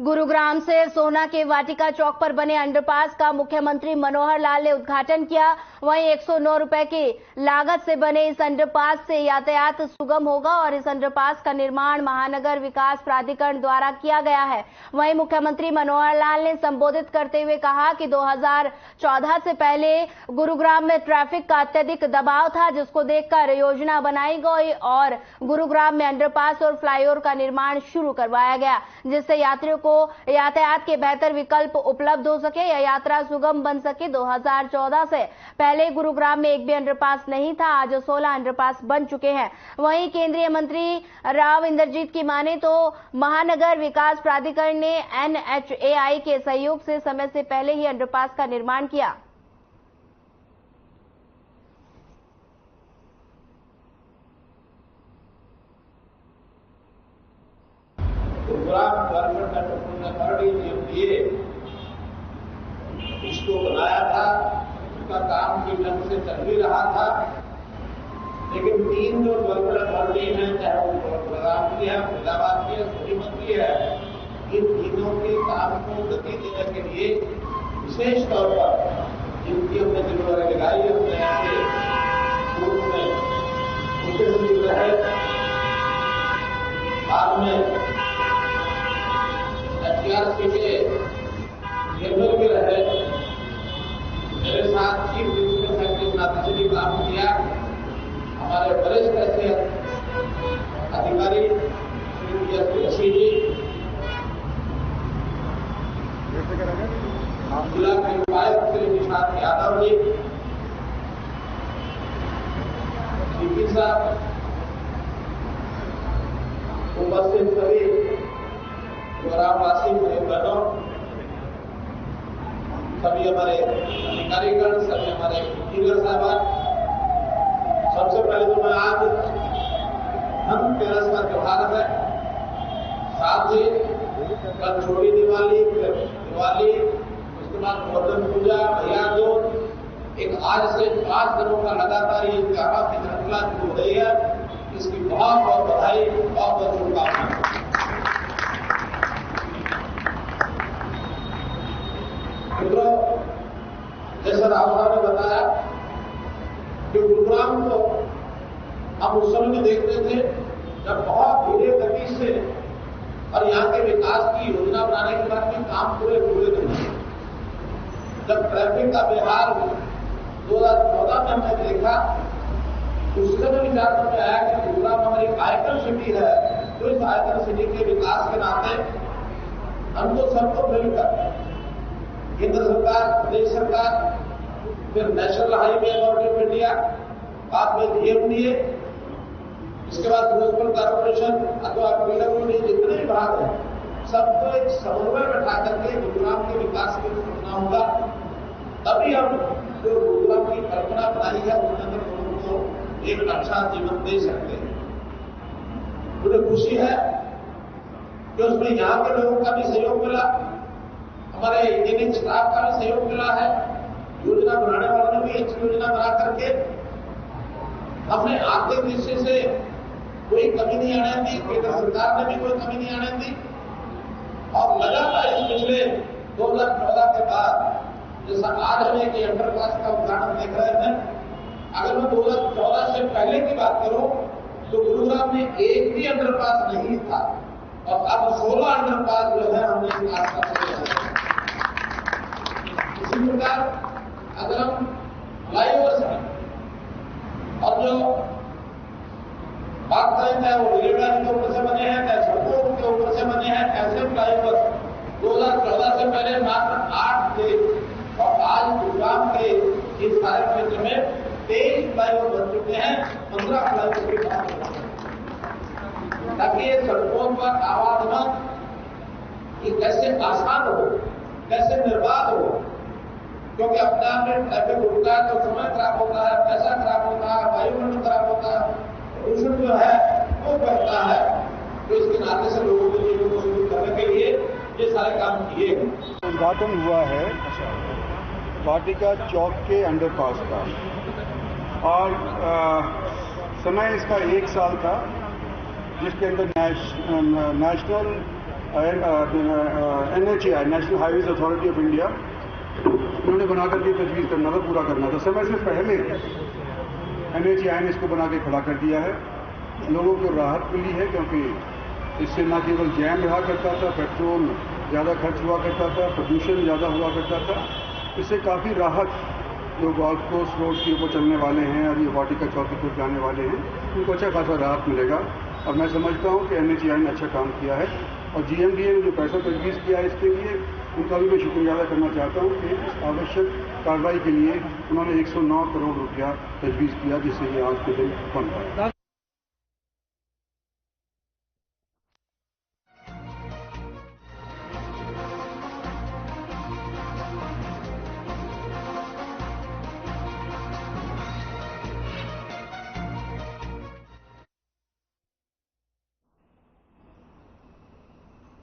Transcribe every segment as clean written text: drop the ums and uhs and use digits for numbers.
गुरुग्राम से सोना के वाटिका चौक पर बने अंडरपास का मुख्यमंत्री मनोहर लाल ने उद्घाटन किया। वहीं 109 रुपए की लागत से बने इस अंडरपास से यातायात सुगम होगा और इस अंडरपास का निर्माण महानगर विकास प्राधिकरण द्वारा किया गया है। वहीं मुख्यमंत्री मनोहर लाल ने संबोधित करते हुए कहा कि 2014 से पहले गुरुग्राम में ट्रैफिक का अत्यधिक दबाव था, जिसको देखकर योजना बनाई गई और गुरुग्राम में अंडरपास और फ्लाईओवर का निर्माण शुरू करवाया गया, जिससे यात्रियों को यातायात के बेहतर विकल्प उपलब्ध हो सके या यात्रा सुगम बन सके। 2014 से पहले गुरुग्राम में एक भी अंडरपास नहीं था, आज 16 अंडरपास बन चुके हैं। वहीं केंद्रीय मंत्री राव इंद्रजीत की माने तो महानगर विकास प्राधिकरण ने NHAI के सहयोग से समय से पहले ही अंडरपास का निर्माण किया। Gurugram development metropolitan authority GMDA इसको बनाया था, उसका काम भी ढंग से चल भी रहा था, लेकिन 3 जो डेवलपमेंट अथॉरिटी हैं, चाहे वो गुरुग्राम की है, फरीदाबाद की है, सोनीपत की है, इन तीनों के काम को गति देने के लिए विशेष तौर पर जिनकी हमने जिम्मेदारी लगाई है, अपने ऐसे पूर्व में मुख्य सचिव रहे, बाद में HRC के चेयरमैन भी रहे, मेरे साथ चीफ प्रिंसिपल सेक्रेटरी के नाते से भी काम किया। हमारे वरिष्ठ ऐसे अधिकारी श्री DSP ऋषि जी, जिला के उपायुक्त श्री निशांत यादव जी, CP साहब, उपस्थित सभी ग्रामवासी भाई बहनों, सभी हमारे अधिकारीगण, सभी हमारे इंजीनियर साहबान, सबसे पहले तो मैं आज धनतेरस का त्योहार है, साथ ही कल छोटी दिवाली, फिर दिवाली, उसके बाद गोवर्धन पूजा, भैया दूज, एक आज से 5 दिनों का लगातार ये त्योहार की श्रृंखला शुरू हो रही है। इसकी बहुत बहुत बधाई, बहुत बहुत शुभकामनाएं। मित्रों, जैसा राव साहब ने बताया कि गुरुग्राम को हम उस समय में देखते थे जब बहुत धीरे गति से और यहाँ के विकास की योजना बनाने के बाद में काम पूरे हुए थे। जब ट्रैफिक का व्यवहार 2014 में हमने देखा, उस समय विचार में आया कि गुरुग्राम हमारी आयकर सिटी है, तो इस आयकर सिटी के विकास के नाते हमको सबको मिलकर केंद्र सरकार, प्रदेश सरकार, फिर national highway authority of India, बाद में GMDA, इसके बाद म्युनिसिपल कॉर्पोरेशन अथवा PWD, जितने विभाग हैं, सबको एक समन्वय बैठा करके गुरुग्राम के विकास की सोचना होगा। तभी हम जो गुरुग्राम की कल्पना बनाई है, उसके अंदर लोगों को एक अच्छा जीवन दे सकते हैं। मुझे खुशी है कि उसमें यहाँ के लोगों का भी सहयोग मिला, हमारे इंजीनियरिंग स्टाफ का भी सहयोग मिला है, योजना बनाने वालों ने भी अच्छी योजना बना करके हमने आर्थिक दृष्टि से कोई कमी नहीं आने दी, केंद्र सरकार ने भी कोई कमी नहीं आने दी। और लगातार इस पिछले 2014 के बाद, जैसा आज हम एक अंडरपास का उदाहरण देख रहे हैं, अगर मैं 2014 से पहले की बात करूं तो गुरुग्राम में एक भी अंडरपास नहीं था और अब 16 अंडरपास जो है हमने इस आसपास किया। इसी प्रकार अगर हम फ्लाईओवर्स हैं और जो बात करें, चाहे वो रेलवे लाइन के ऊपर से बने हैं, चाहे सड़कों के ऊपर से बने हैं, ऐसे फ्लाईओवर 2014 से पहले मात्र 8 थे और आज गुरुग्राम के इस सारे क्षेत्र में 23 फ्लाईओवर बन चुके हैं, 15 फ्लाईओवर की बात है, ताकि ये सड़कों पर आवागमन ये कैसे आसान हो, कैसे निर्बाध हो, क्योंकि अपने आप में ट्रैफिक रुकता है तो समय खराब होता है, पैसा खराब होता है, वायुमंडल खराब होता है, प्रदूषण जो है वो बढ़ता है। तो इसके नाते से लोगों के जीवन को सुदृढ़ करने के लिए ये सारे काम किए गए। उद्घाटन हुआ है वाटिका चौक के अंडरपास का और समय इसका 1 साल था, जिसके अंदर national NHAI, national highways authority of India, उन्होंने बनाकर के तजवीज़ करना था, पूरा करना था। समय से पहले NHAI ने इसको बना के खड़ा कर दिया है। लोगों को राहत मिली है, क्योंकि इससे न केवल जैम रहा करता था, पेट्रोल ज़्यादा खर्च हुआ करता था, प्रदूषण ज़्यादा हुआ करता था। इससे काफ़ी राहत, जो गोल्फ कोर्स रोड के ऊपर चलने वाले हैं और ये वाटिका चौक की तरफ जाने वाले हैं, उनको अच्छा खासा राहत मिलेगा। और मैं समझता हूँ कि NHAI ने अच्छा काम किया है, और GMDA ने जो पैसा तजवीज़ किया है इसके लिए, उनका भी मैं शुक्रिया अदा करना चाहता हूँ कि इस आवश्यक कार्रवाई के लिए उन्होंने 109 करोड़ रुपया तजवीज़ किया, जिससे ये आज के दिन बन पाया।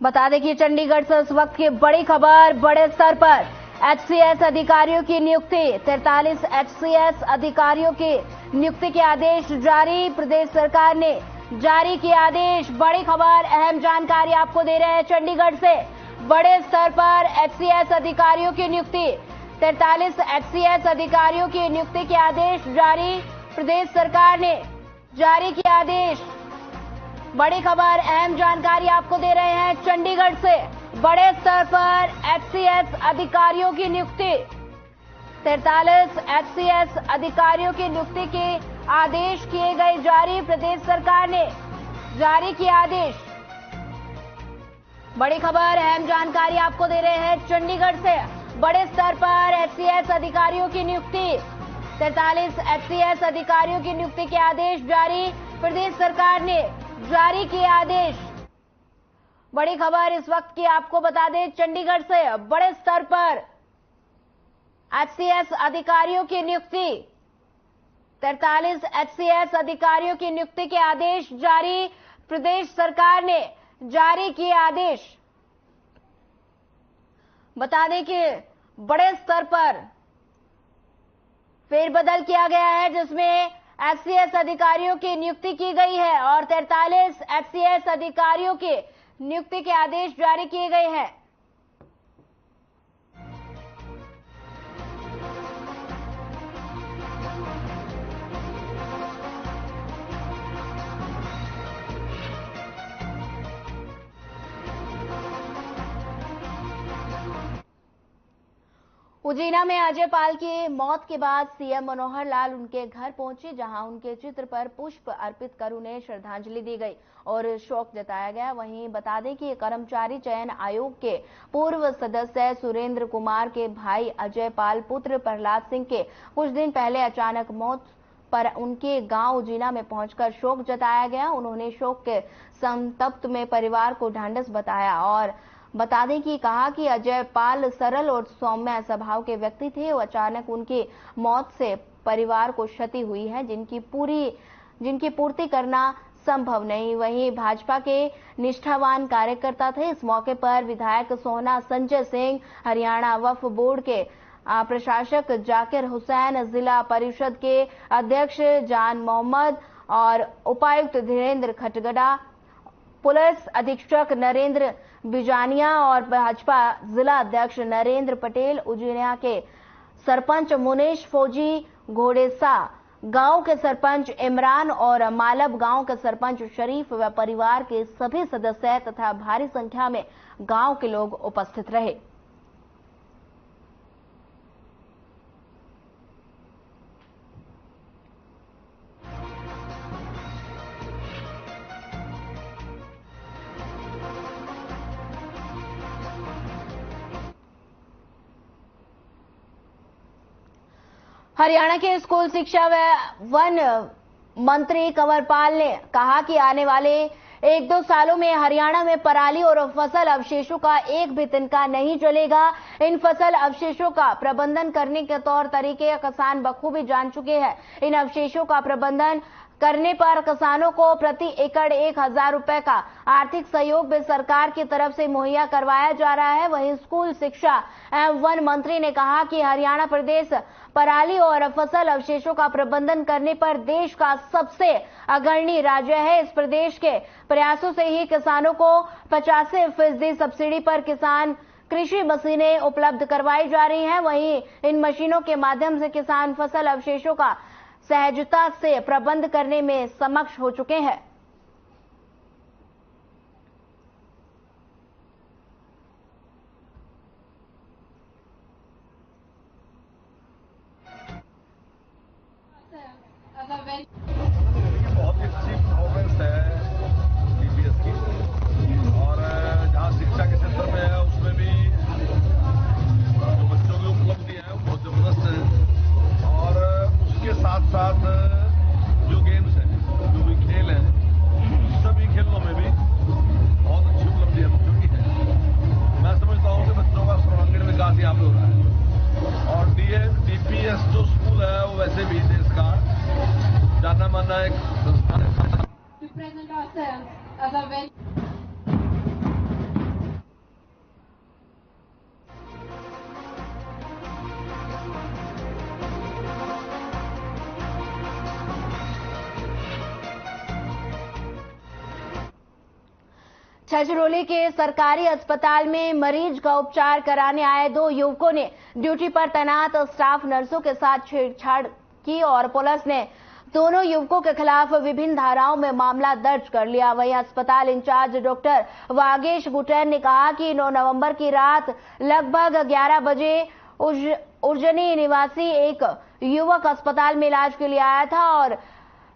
बता दें कि चंडीगढ़ से इस वक्त की बड़ी खबर, बड़े स्तर पर HCS अधिकारियों की नियुक्ति, 43 HCS अधिकारियों की नियुक्ति के आदेश जारी। प्रदेश सरकार ने जारी किए आदेश। बड़ी खबर, अहम जानकारी आपको दे रहे हैं चंडीगढ़ से। बड़े स्तर पर HCS अधिकारियों की नियुक्ति, 43 HCS अधिकारियों की नियुक्ति के आदेश जारी। प्रदेश सरकार ने जारी किया आदेश। बड़ी खबर, अहम जानकारी आपको दे रहे हैं चंडीगढ़ से। बड़े स्तर पर HCS अधिकारियों की नियुक्ति, 43 HCS अधिकारियों की नियुक्ति के आदेश किए गए जारी। प्रदेश सरकार ने जारी किया आदेश। बड़ी खबर, अहम जानकारी आपको दे रहे हैं चंडीगढ़ से। बड़े स्तर पर HCS अधिकारियों की नियुक्ति, 43 HCS अधिकारियों की नियुक्ति के आदेश जारी। प्रदेश सरकार ने जारी किए आदेश। बड़ी खबर इस वक्त की आपको बता दें चंडीगढ़ से। बड़े स्तर पर HCS अधिकारियों की नियुक्ति, 43 HCS अधिकारियों की नियुक्ति के आदेश जारी। प्रदेश सरकार ने जारी किए आदेश। बता दें कि बड़े स्तर पर फेरबदल किया गया है, जिसमें HCS अधिकारियों की नियुक्ति की गई है और 43 HCS अधिकारियों के नियुक्ति के आदेश जारी किए गए हैं। उजीना में अजय पाल की मौत के बाद CM मनोहर लाल उनके घर पहुंचे, जहां उनके चित्र पर पुष्प अर्पित कर उन्हें श्रद्धांजलि दी गई और शोक जताया गया। वहीं बता दें कि कर्मचारी चयन आयोग के पूर्व सदस्य सुरेंद्र कुमार के भाई अजय पाल पुत्र प्रहलाद सिंह के कुछ दिन पहले अचानक मौत पर उनके गांव उजीना में पहुंचकर शोक जताया गया। उन्होंने शोक के संतप्त में परिवार को ढांढस बताया और बता दें कि कहा कि अजय पाल सरल और सौम्य स्वभाव के व्यक्ति थे। अचानक उनकी मौत से परिवार को क्षति हुई है, जिनकी पूर्ति करना संभव नहीं। वहीं भाजपा के निष्ठावान कार्यकर्ता थे। इस मौके पर विधायक सोहना संजय सिंह, हरियाणा वक्फ बोर्ड के प्रशासक जाकिर हुसैन, जिला परिषद के अध्यक्ष जान मोहम्मद और उपायुक्त धीरेन्द्र खटगड़ा, पुलिस अधीक्षक नरेंद्र बिजानिया और भाजपा जिला अध्यक्ष नरेंद्र पटेल, उजीना के सरपंच मुनीश फौजी, घोड़ेसा गांव के सरपंच इमरान और मालब गांव के सरपंच शरीफ व परिवार के सभी सदस्य तथा भारी संख्या में गांव के लोग उपस्थित रहे। हरियाणा के स्कूल शिक्षा व वन मंत्री कंवरपाल ने कहा कि आने वाले 1-2 सालों में हरियाणा में पराली और फसल अवशेषों का एक भी तिनका नहीं चलेगा। इन फसल अवशेषों का प्रबंधन करने के तौर तरीके किसान बखूबी जान चुके हैं। इन अवशेषों का प्रबंधन करने पर किसानों को प्रति एकड़ 1,000 रुपए का आर्थिक सहयोग भी सरकार की तरफ से मुहैया करवाया जा रहा है। वहीं स्कूल शिक्षा एवं वन मंत्री ने कहा कि हरियाणा प्रदेश पराली और फसल अवशेषों का प्रबंधन करने पर देश का सबसे अग्रणी राज्य है। इस प्रदेश के प्रयासों से ही किसानों को 85% सब्सिडी पर किसान कृषि मशीनें उपलब्ध करवाई जा रही हैं। वहीं इन मशीनों के माध्यम से किसान फसल अवशेषों का सहजता से प्रबंध करने में सक्षम हो चुके हैं। बहुत ही अच्छी परफॉर्मेंस है डीपीएस की, और जहाँ शिक्षा के क्षेत्र में है उसमें भी जो बच्चों की उपलब्धि है वो बहुत जबरदस्त है। और उसके साथ साथ जो गेम्स हैं, जो भी खेल हैं, सभी खेलों में भी बहुत अच्छी उपलब्धि है बच्चों की है। मैं समझता हूँ कि बच्चों का सर्वांगीण विकास यहाँ पे हो रहा है। और डीपीएस जो स्कूल है वो वैसे भी देश का जाना माना एक संस्थान है। छछरौली के सरकारी अस्पताल में मरीज का उपचार कराने आए 2 युवकों ने ड्यूटी पर तैनात स्टाफ नर्सों के साथ छेड़छाड़ की और पुलिस ने दोनों युवकों के खिलाफ विभिन्न धाराओं में मामला दर्ज कर लिया। वहीं अस्पताल इंचार्ज डॉक्टर वागेश गुटैन ने कहा कि 9 नवंबर की रात लगभग 11 बजे उज्जैनी निवासी एक युवक अस्पताल में इलाज के लिए आया था और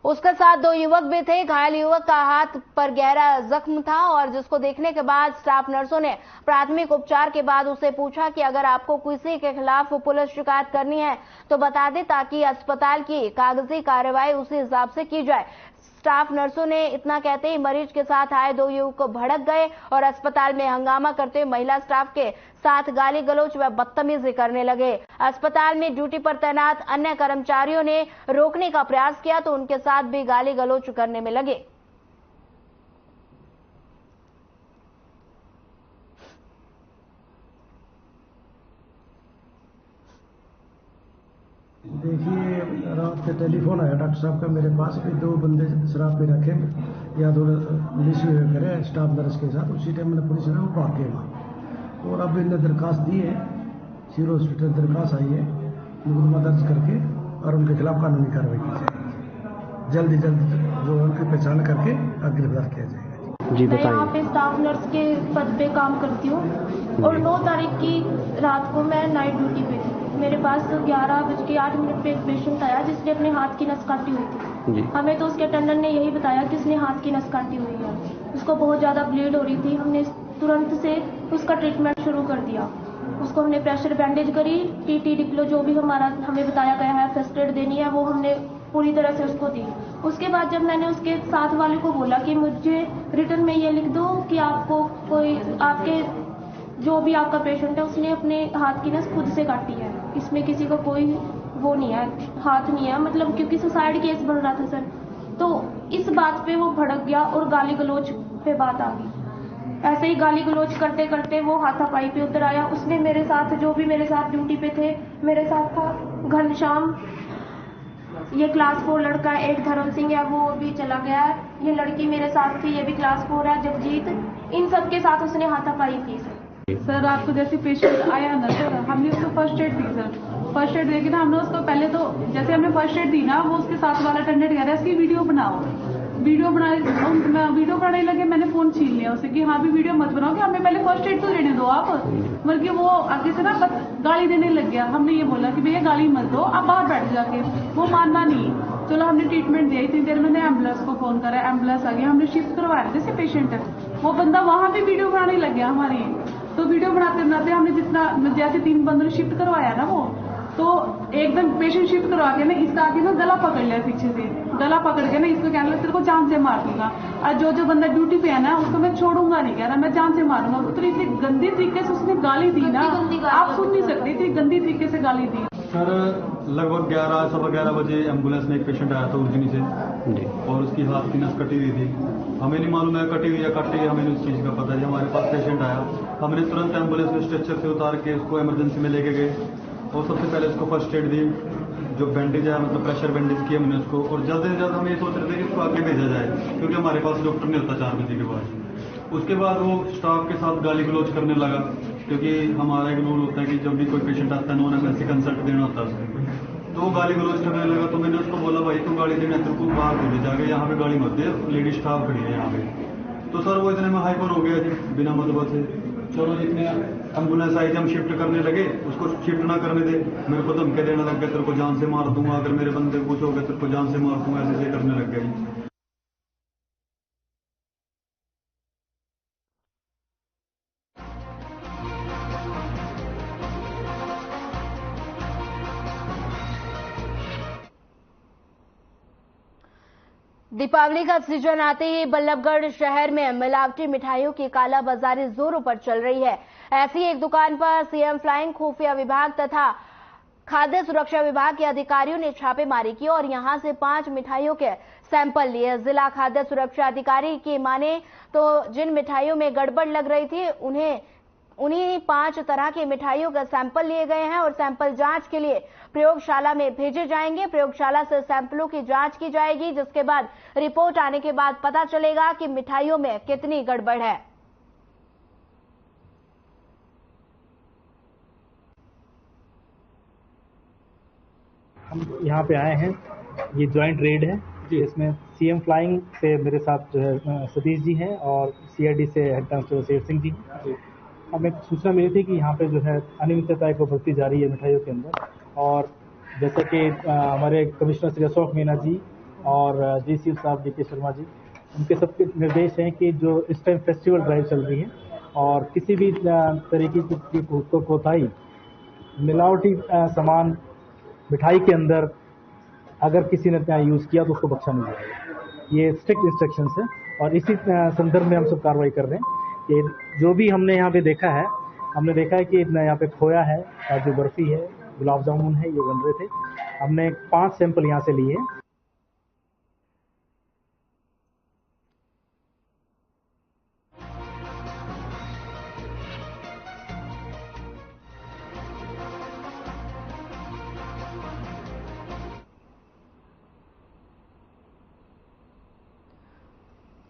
उसके साथ 2 युवक भी थे। घायल युवक का हाथ पर गहरा जख्म था और जिसको देखने के बाद स्टाफ नर्सों ने प्राथमिक उपचार के बाद उसे पूछा कि अगर आपको किसी के खिलाफ पुलिस शिकायत करनी है तो बता दे, ताकि अस्पताल की कागजी कार्रवाई उसी हिसाब से की जाए। स्टाफ नर्सों ने इतना कहते ही मरीज के साथ आए 2 युवक भड़क गए और अस्पताल में हंगामा करते हुए महिला स्टाफ के साथ गाली गलौज व बदतमीजी करने लगे। अस्पताल में ड्यूटी पर तैनात अन्य कर्मचारियों ने रोकने का प्रयास किया तो उनके साथ भी गाली गलौज करने में लगे। देखिए, रात के टेलीफोन आया डॉक्टर साहब का मेरे पास कि 2 बंदे शराब पे रखे या थोड़ा मिस करे स्टाफ नर्स के साथ। उसी टाइम मैंने पुलिस ने वो भाग गए और अब इन्हें दरखास्त दी है, सिविल हॉस्पिटल दरखास्त आई है, मुकदमा दर्ज करके और उनके खिलाफ कानूनी कार्रवाई की जाएगी। जल्द ही जल्द जो उनकी पहचान करके गिरफ्तार किया जाएगा। जी बताइए। मैं यहाँ पे स्टाफ नर्स के पद पे काम करती हूँ और 9 तारीख की रात को मैं नाइट ड्यूटी पे थी। मेरे पास 11:08 पे एक पेशेंट आया जिसने अपने हाथ की नस काटी हुई थी। हमें तो उसके अटेंडेंट ने यही बताया कि उसने हाथ की नस काटी हुई है। उसको बहुत ज़्यादा ब्लीड हो रही थी। हमने तुरंत से उसका ट्रीटमेंट शुरू कर दिया। उसको हमने प्रेशर बैंडेज करी, टीटी डिप्लो जो भी हमें बताया गया है फर्स्ट एड देनी है वो हमने पूरी तरह से उसको दी। उसके बाद जब मैंने उसके साथ वाले को बोला कि मुझे रिटर्न में ये लिख दो कि आपको कोई आपके जो भी आपका पेशेंट है उसने अपने हाथ की नस खुद से काटी है, इसमें किसी को कोई वो नहीं है, हाथ नहीं है, मतलब क्योंकि सुसाइड केस बन रहा था सर। तो इस बात पे वो भड़क गया और गाली गलौज पे बात आ गई। ऐसे ही गाली गलौज करते करते वो हाथापाई पे उतर आया। उसने मेरे साथ जो भी मेरे साथ ड्यूटी पे थे, मेरे साथ था घनश्याम, ये क्लास 4 लड़का है, एक धर्म सिंह है वो भी चला गया है, ये लड़की मेरे साथ थी ये भी क्लास 4 है जगजीत, इन सब के साथ उसने हाथापाई की सर। आपको जैसे पेशेंट आया ना सर, हमने उसको फर्स्ट एड दी सर। फर्स्ट एड देगी ना हमने उसको पहले तो जैसे हमने फर्स्ट एड दी ना, वो उसके साथ वाला अटेंडेंट कह रहा है इसकी वीडियो बनाओ। वीडियो बनाने लगे, मैंने फोन छीन लिया उससे कि हाँ भी वीडियो मत बनाओ, कि हमें पहले फर्स्ट एड तो देने दो आप। बल्कि वो आगे से ना गाली देने लग गया। हमने ये बोला कि भैया गाली मत दो, आप बाहर बैठ जाके। वो मानना नहीं। चलो हमने ट्रीटमेंट दिया, इतनी देर मैंने एम्बुलेंस को फोन करा, एम्बुलेंस आ गई, हमने शिफ्ट करवाया जैसे पेशेंट है। वो बंदा वहां पे वीडियो बनाने लग गया हमारी। तो वीडियो बनाते बनाते हमने जितना जैसे 3 बंदों ने शिफ्ट करवाया ना, वो तो एकदम पेशेंट शिफ्ट करवा के ना इसका आगे ना गला पकड़ लिया पीछे से। गला पकड़ के ना इसको कहने लगा तेरे को जान से मार दूंगा, और जो बंदा ड्यूटी पे है ना उसको मैं छोड़ूंगा नहीं, कह रहा मैं जान से मारूंगा। तो इतनी गंदी तरीके से उसने गाली दी ना, आप सुन नहीं सकते, इतनी गंदी तरीके से गाली दी। सर लगभग 11 बजे एम्बुलेंस में एक पेशेंट आया था उज्जैनी से जी। और उसकी हाथ की नस कटी हुई थी। हमें नहीं मालूम है कटी हुई या कटी है, हमें उस चीज़ का पता है। हमारे पास पेशेंट आया, हमने तुरंत एम्बुलेंस में स्ट्रेचर से उतार के उसको इमरजेंसी में लेके गए और सबसे पहले उसको फर्स्ट एड दी, जो बैंडेज है मतलब प्रेशर बैंडेज किया हमने उसको, और जल्द से जल्द हम ये सोच रहे थे कि उसको आगे भेजा जाए क्योंकि हमारे पास डॉक्टर नहीं होता 4 बजे के बाद। उसके बाद वो स्टाफ के साथ गाली गलौज करने लगा क्योंकि हमारा एक रूल होता है कि जब भी कोई पेशेंट आता है नॉन एमरजेंसी कंसल्ट देना होता है उसको, तो वो गाली गलौज करने लगा। तो मैंने उसको बोला भाई तू गाली देना तेरे को बाहर भेजे जाके, यहाँ पे गाली मत दे, लेडी स्टाफ खड़ी है यहाँ पे। तो सर वो इतने में हाइपर हो गया जी बिना मतलब से। चलो जितने एम्बुलेंस आई हम शिफ्ट करने लगे, उसको शिफ्ट ना करने दे, मेरे को धमके देने लग गया तेरे को जान से मार दूंगा, अगर मेरे बंदे कुछ हो गया तेरे को जान से मार दूंगा, ऐसे करने लग गया जी। दीपावली का सीजन आते ही बल्लभगढ़ शहर में मिलावटी मिठाइयों की कालाबाजारी जोरों पर चल रही है। ऐसी एक दुकान पर सीएम फ्लाइंग खुफिया विभाग तथा खाद्य सुरक्षा विभाग के अधिकारियों ने छापेमारी की और यहां से 5 मिठाइयों के सैंपल लिए। जिला खाद्य सुरक्षा अधिकारी की माने तो जिन मिठाइयों में गड़बड़ लग रही थी उन्हीं 5 तरह की मिठाइयों का सैंपल लिए गए हैं और सैंपल जांच के लिए प्रयोगशाला में भेजे जाएंगे। प्रयोगशाला से सैंपलों की जांच की जाएगी, जिसके बाद रिपोर्ट आने के बाद पता चलेगा कि मिठाइयों में कितनी गड़बड़ है। हम यहाँ पे आए हैं, ये ज्वाइंट रेड है इसमें सीएम फ्लाइंग से मेरे साथ जो है सतीश जी हैं और सीआईडी से हेड कांस्टेबल शेर सिंह जी। हमें सूचना मिली थी कि यहाँ पे जो है अनियमितता को बरती जा रही है मिठाइयों के अंदर, और जैसा कि हमारे कमिश्नर श्री अशोक मीना जी और डीसी साहब डीके शर्मा जी, उनके सबके निर्देश हैं कि जो इस टाइम फेस्टिवल ड्राइव चल रही है और किसी भी तरीके की कोताही मिलावटी सामान मिठाई के अंदर अगर किसी ने यूज़ किया तो उसको बख्शा नहीं जाएगा। ये स्ट्रिक्ट इंस्ट्रक्शंस है और इसी संदर्भ में हम सब कार्रवाई कर रहे हैं कि जो भी हमने यहाँ पे देखा है, हमने देखा है कि यहाँ पे खोया है, काजू बर्फी है, गुलाब जामुन है, ये बन रहे थे। हमने 5 सैंपल यहाँ से लिए।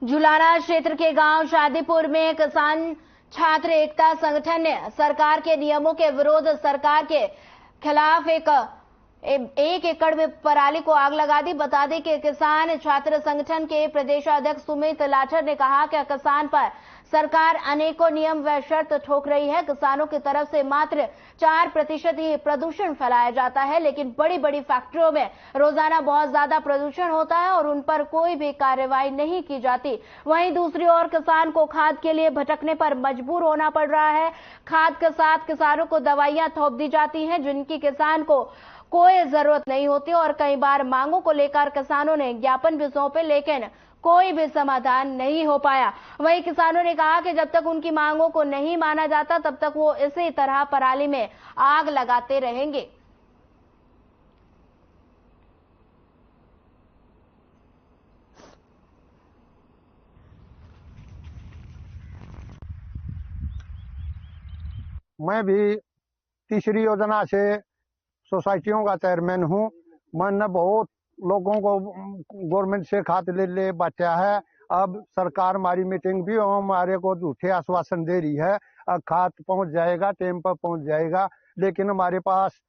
जुलाना क्षेत्र के गांव शादीपुर में किसान छात्र एकता संगठन ने सरकार के नियमों के विरोध सरकार के खिलाफ एक एकड़ में पराली को आग लगा दी। बता दें कि किसान छात्र संगठन के प्रदेशाध्यक्ष सुमित लाठर ने कहा कि किसान पर सरकार अनेकों नियम व शर्त ठोक रही है। किसानों की तरफ से मात्र 4% ही प्रदूषण फैलाया जाता है, लेकिन बड़ी बड़ी फैक्ट्रियों में रोजाना बहुत ज्यादा प्रदूषण होता है और उन पर कोई भी कार्रवाई नहीं की जाती। वहीं दूसरी ओर किसान को खाद के लिए भटकने पर मजबूर होना पड़ रहा है। खाद के साथ किसानों को दवाइयां थोप दी जाती हैं जिनकी किसान को कोई जरूरत नहीं होती और कई बार मांगों को लेकर किसानों ने ज्ञापन भी सौंपे, लेकिन कोई भी समाधान नहीं हो पाया। वहीं किसानों ने कहा कि जब तक उनकी मांगों को नहीं माना जाता तब तक वो इसी तरह पराली में आग लगाते रहेंगे। मैं भी तीसरी योजना से सोसाइटियों का चेयरमैन हूँ। मैंने बहुत लोगों को गवर्नमेंट से खाद ले बांटा है। अब सरकार हमारी मीटिंग भी हमारे को झूठे आश्वासन दे रही है, अब खाद पहुंच जाएगा, टाइम पर पहुंच जाएगा, लेकिन हमारे पास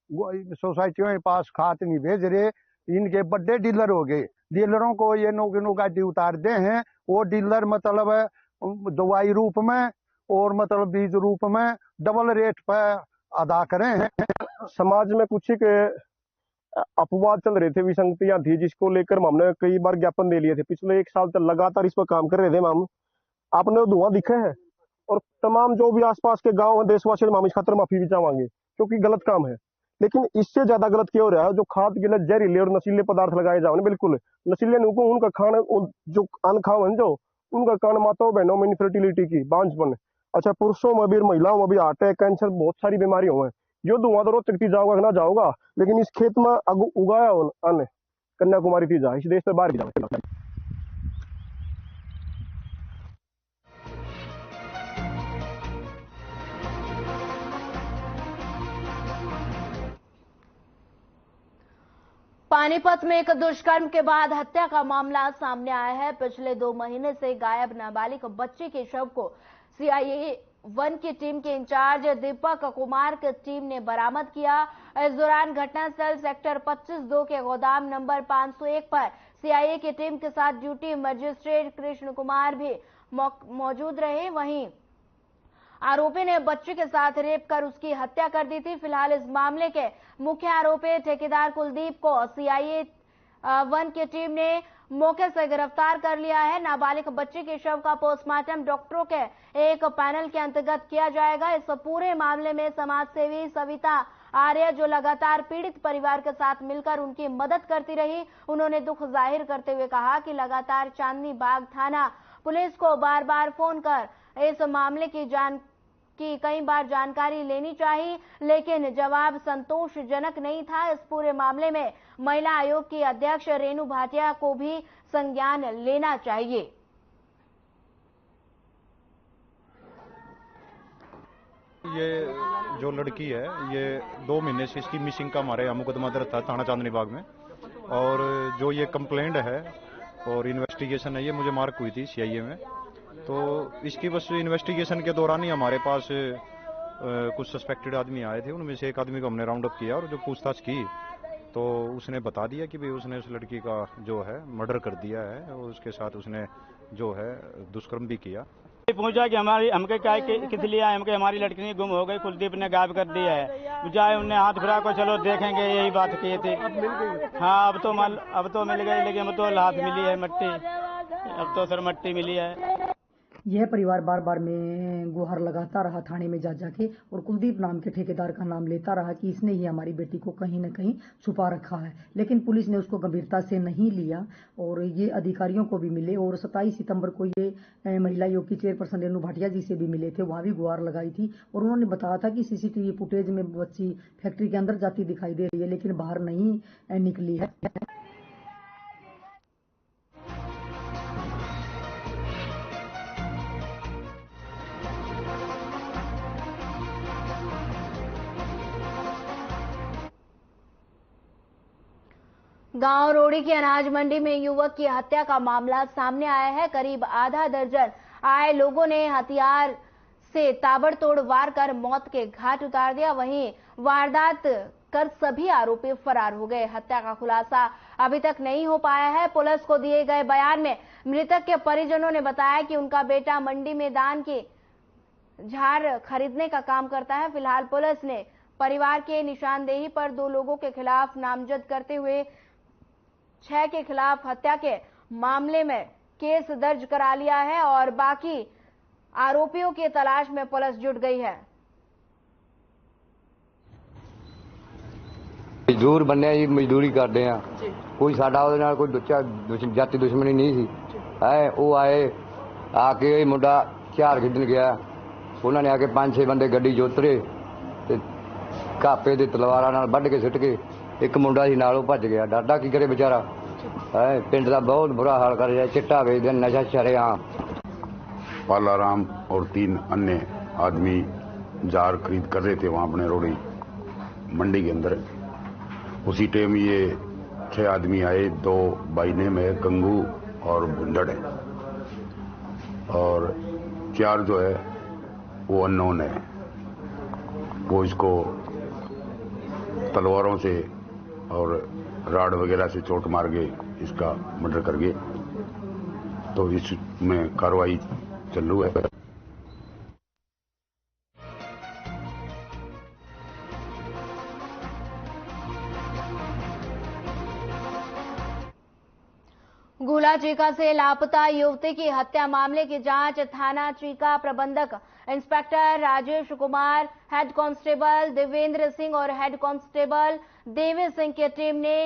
सोसाइटियों के पास खाद नहीं भेज रहे। इनके बड़े डीलर हो गए, डीलरों को ये नौकरियों का उतार दे हैं। वो डीलर मतलब दवाई रूप में और मतलब बीज रूप में डबल रेट पर अदा करें हैं। समाज में कुछ एक अपवाद चल रहे थे, विसंगतियां थी, जिसको लेकर हमने कई बार ज्ञापन दे लिए थे। पिछले 1 साल तक लगातार इस पर काम कर रहे थे हम। आपने धुआं दिखे है और तमाम जो भी आसपास के गांव हैं देशवासियों हम इस खातर माफी भी चाहेंगे क्योंकि गलत काम है। लेकिन इससे ज्यादा गलत क्या हो रहा है, जो खाद के लिए जहरीले और नशीले पदार्थ लगाए जाओ, बिल्कुल नशीले नुको उनका खाना जो अन्न खाओ जो उनका कान माताओं बहनों में इनफर्टिलिटी की बांझपन, अच्छा पुरुषों में भी महिलाओं में भी हार्ट अटैक, कैंसर, बहुत सारी बीमारियों में जो धुआं तो रोहतक तीजा होगा ना जाओगा, लेकिन इस खेत में उगाया अन्न कन्याकुमारी तीजा इस देश से बाहर भी जाओगा। पानीपत में एक दुष्कर्म के बाद हत्या का मामला सामने आया है। पिछले 2 महीने से गायब नाबालिग बच्ची के शव को सीआईए 1 की टीम के इंचार्ज दीपक कुमार की टीम ने बरामद किया। इस दौरान घटनास्थल सेक्टर 25-2 के गोदाम नंबर 501 पर सीआईए की टीम के साथ ड्यूटी मजिस्ट्रेट कृष्ण कुमार भी मौजूद रहे। वहीं आरोपी ने बच्ची के साथ रेप कर उसकी हत्या कर दी थी। फिलहाल इस मामले के मुख्य आरोपी ठेकेदार कुलदीप को सीआईए 1 की टीम ने मौके से गिरफ्तार कर लिया है। नाबालिग बच्ची के शव का पोस्टमार्टम डॉक्टरों के एक पैनल के अंतर्गत किया जाएगा। इस पूरे मामले में समाज सेवी सविता आर्य, जो लगातार पीड़ित परिवार के साथ मिलकर उनकी मदद करती रही, उन्होंने दुख जाहिर करते हुए कहा कि लगातार चांदनी बाग थाना पुलिस को बार बार फोन कर इस मामले की कई बार जानकारी लेनी चाहिए, लेकिन जवाब संतोषजनक नहीं था। इस पूरे मामले में महिला आयोग की अध्यक्ष रेणु भाटिया को भी संज्ञान लेना चाहिए। ये जो लड़की है, ये 2 महीने से इसकी मिसिंग का हमारे यहाँ मुकदमा दर्ज था थाना चांदनी बाग में, और जो ये कंप्लेंट है और इन्वेस्टिगेशन है, ये मुझे मार्क हुई थी सीआईए में। तो इसकी बस इन्वेस्टिगेशन के दौरान ही हमारे पास कुछ सस्पेक्टेड आदमी आए थे। उनमें से एक आदमी को हमने राउंड अप किया और जो पूछताछ की तो उसने बता दिया कि भाई उसने उस लड़की का जो है मर्डर कर दिया है और उसके साथ उसने जो है दुष्कर्म भी किया। पूछा कि हमके क्या किस लिए आए, हमके हमारी लड़की नहीं गुम हो गई, कुलदीप ने गायब कर दिया है। जाए उनने हाथ फिरा को चलो देखेंगे, यही बात किए थे। हाँ, अब तो मिल गई, लेकिन अब तो हाथ मिली है मट्टी, अब तो सर मट्टी मिली है। यह परिवार बार बार में गुहार लगाता रहा थाने में जा जाके, और कुलदीप नाम के ठेकेदार का नाम लेता रहा कि इसने ही हमारी बेटी को कहीं न कहीं छुपा रखा है, लेकिन पुलिस ने उसको गंभीरता से नहीं लिया और ये अधिकारियों को भी मिले। और 27 सितंबर को ये महिला आयोग की चेयरपर्सन रेणु भाटिया जी से भी मिले थे, वहां भी गुहार लगाई थी और उन्होंने बताया था कि सीसीटीवी फुटेज में बच्ची फैक्ट्री के अंदर जाती दिखाई दे रही है, लेकिन बाहर नहीं निकली है। गांव रोड़ी की अनाज मंडी में युवक की हत्या का मामला सामने आया है। करीब आधा दर्जन आए लोगों ने हथियार से ताबड़तोड़ वार कर मौत के घाट उतार दिया। वहीं वारदात कर सभी आरोपी फरार हो गए। हत्या का खुलासा अभी तक नहीं हो पाया है। पुलिस को दिए गए बयान में मृतक के परिजनों ने बताया कि उनका बेटा मंडी में धान की झाड़ खरीदने का काम करता है। फिलहाल पुलिस ने परिवार के निशानदेही पर 2 लोगों के खिलाफ नामजद करते हुए 6 के खिलाफ हत्या के मामले में केस दर्ज करा लिया है और बाकी आरोपियों की तलाश में पुलिस जुट गई है। मजदूर बनने जी मजदूरी करते हैं, कोई साडा ਉਹਦੇ ਨਾਲ ਕੋਈ ਜਾਤੀ ਦੁਸ਼ਮਣੀ नहीं सी है। वो आए आके मुंडा झाड़ खिदन गया, उन्होंने आके 5-6 बंदे गड्डी च उतरे ते कापे दे तलवारां नाल ਵੱਢ के सिट के एक मुंडा ही नालों भज गया। डाडा की करे बेचारा है, पिंड का बहुत बुरा हाल कर रहा है, चिट्टा बेचते नशा शरेआम। पालाराम और 3 अन्य आदमी जार खरीद कर रहे थे वहां अपने रोड़ी मंडी के अंदर। उसी टाइम ये 6 आदमी आए, 2 बाई नेम है गंगू और भुंदड़ है और 4 जो है वो अननोन है। वो इसको तलवारों से और राड वगैरह से चोट मार के इसका मर्डर कर गए। तो इसमें कार्रवाई चालू है। गुला चीका से लापता युवती की हत्या मामले की जांच थाना चीका प्रबंधक inspector Rajesh Kumar, head constable Devendra Singh और हेड कांस्टेबल देवी सिंह की टीम ने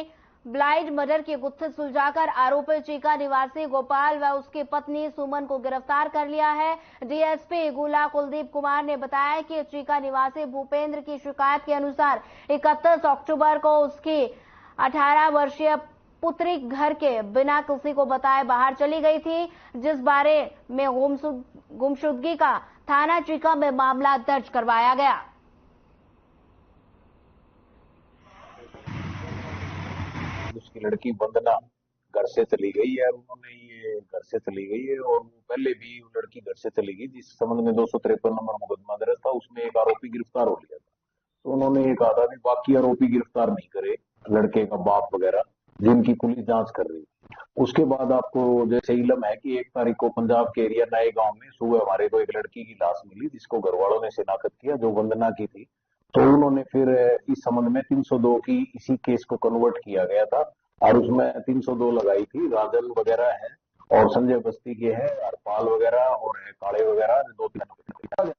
ब्लाइंड मर्डर की गुत्थी सुलझाकर आरोपी चीका निवासी गोपाल व उसकी पत्नी सुमन को गिरफ्तार कर लिया है। डीएसपी गुला कुलदीप कुमार ने बताया कि चीका निवासी भूपेंद्र की शिकायत के अनुसार 31 अक्टूबर को उसकी 18 वर्षीय पुत्री घर के बिना किसी को बताए बाहर चली गई थी, जिस बारे में गुमशुदगी का थाना चीका में मामला दर्ज करवाया गया। उसकी लड़की वंदना घर से चली गई है, उन्होंने ये घर से चली गई है और पहले भी वो लड़की घर से चली गई, जिस संबंध में 253 नंबर मुकदमा दर्ज था, उसमें एक आरोपी गिरफ्तार हो लिया था। तो उन्होंने ये कहा था कि बाकी आरोपी गिरफ्तार नहीं करे, लड़के का बाप वगैरह, जिनकी पुलिस जांच कर रही है। उसके बाद आपको जैसे इलम है कि 1 तारीख को पंजाब के एरिया नए गांव में सुबह हमारे को एक लड़की की लाश मिली, जिसको घर वालों ने शिनाख्त किया, जो वंदना की थी। तो उन्होंने फिर इस संबंध में 302 की इसी केस को कन्वर्ट किया गया था और उसमें 302 लगाई थी। राजन वगैरह है और संजय बस्ती के हैं, हरपाल वगैरह और है काले वगैरह, 2-3